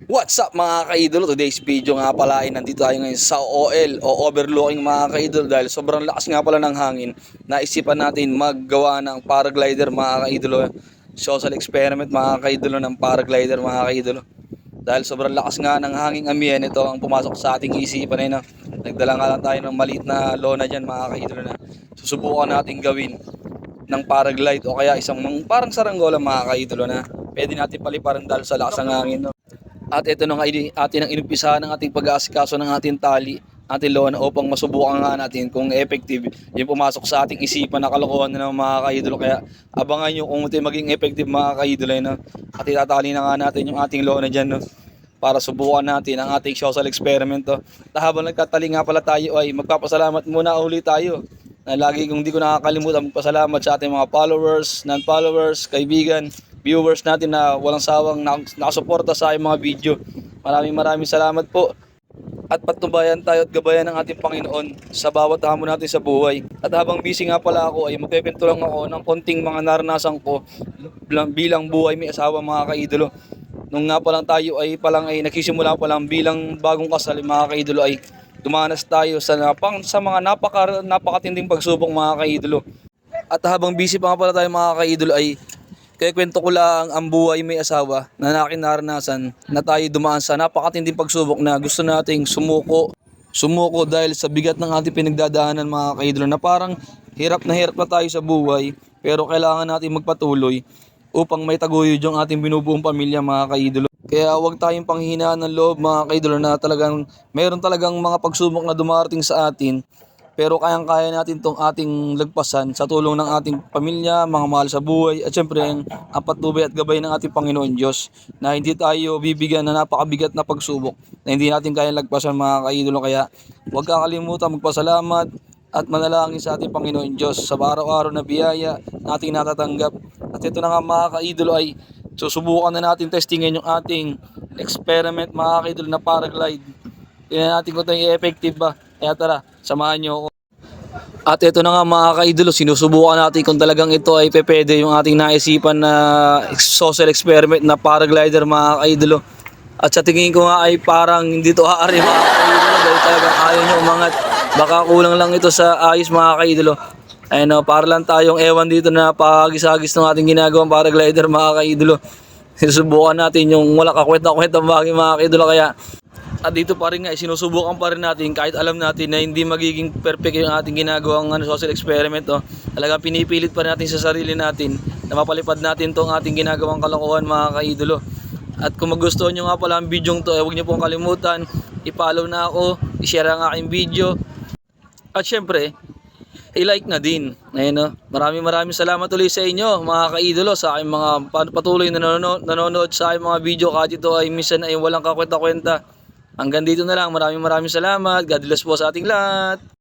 What's up mga ka-idolo? Today's video nga pala ay nandito tayo ngayon sa OL o overlooking mga ka-idolo dahil sobrang lakas nga pala ng hangin. Naisipan natin maggawa ng paraglider mga ka-idolo. Social experiment mga ka-idolo ng paraglider mga ka-idolo. Dahil sobrang lakas nga ng hanging ambien, ito ang pumasok sa ating isipan ay na nagdala nga lang tayo ng maliit na lona dyan mga ka-idolo na susubukan natin gawin ng paraglide o kaya isang parang saranggola mga ka-idolo na pwede natin paliparan dahil sa lakas ng hangin. No? At ito na nga atin ang inumpisahan ng ating pag-aasikaso ng ating tali, ating lona upang masubukan nga natin kung effective yung pumasok sa ating isipan na kalokohan na ng mga ka-idolo. Kaya abangan nyo kung ito maging effective mga ka-idolo. No? At itatali na nga natin yung ating lona dyan, no? Para subukan natin ang ating social experiment. No? At habang nagtatali nga pala tayo ay magpapasalamat muna ulit tayo. Na lagi kong di ko nakakalimutan magpasalamat sa ating mga followers, non-followers, kaibigan, viewers natin na walang sawang nakasuporta sa aking mga video. Maraming salamat po. At patnubayan tayo at gabayan ng ating Panginoon sa bawat hamon natin sa buhay. At habang busy nga pala ako ay magpepento lang ako ng konting mga naranasan ko bilang buhay may asawa mga kaidolo. Nung nga palang tayo ay nagsisimula pa lang bilang bagong kasal mga kaidolo ay dumanas tayo sa mga napakatinding pagsubok mga kaidolo. At habang busy pa nga pala tayo mga kaidolo ay kaya kwento ko lang ang buhay may asawa na nakinaranasan na tayo dumaan sa napakatinding pagsubok na gusto nating sumuko dahil sa bigat ng ating pinagdadaanan mga kaidolo na parang hirap na tayo sa buhay pero kailangan natin magpatuloy upang may taguyod yung ating binubuong pamilya mga kaidolo. Kaya huwag tayong panghihinaan ng loob mga kaidolo na mayroon talagang mga pagsubok na dumarating sa atin. Pero kayang-kaya natin itong ating lagpasan sa tulong ng ating pamilya, mga mahal sa buhay, at syempre ang patnubay at gabay ng ating Panginoon Diyos na hindi tayo bibigyan na napakabigat na pagsubok na hindi natin kayang lagpasan mga kaidolo. Kaya huwag kakalimutan magpasalamat at manalangin sa ating Panginoon Diyos sa araw-araw na biyaya na ating natatanggap. At ito na nga mga kaidolo ay susubukan na natin testingin yung ating experiment mga kaidolo na paraglide. Tingnan natin kung ito yung effective ba. Kaya tara, samahan nyo ako. At ito na nga mga kaidolo, sinusubukan natin kung talagang ito ay pwede yung ating naisipan na social experiment na paraglider mga kaidolo. At sa tingin ko nga ay parang hindi to aari mga kaidolo dahil talagang ayaw nyo umangat. Baka kulang lang ito sa ayos mga kaidolo. Ayun o, para lang tayong ewan dito na pagis-agis ng ating ginagawang paraglider mga kaidolo. Sinusubukan natin yung wala kakwenta-kwenta mga kaidolo. Kaya at dito pa rin nga, sinusubukan pa rin natin kahit alam natin na hindi magiging perfect yung ating ginagawang social experiment. Oh. Talagang pinipilit pa natin sa sarili natin na mapalipad natin tong ating ginagawang kalokohan mga kaidolo. At kung magustuhan nyo nga pala ang video to, huwag nyo pong kalimutan, i-follow na ako, i-share ang aking video. At syempre, i-like na din. Ayun, oh. Maraming salamat ulit sa inyo mga kaidolo sa aking mga patuloy na nanonood sa aking mga video kahit ito ay minsan ay walang kakwenta-kwenta. Hanggang dito na lang. Maraming salamat. God bless po sa ating lahat.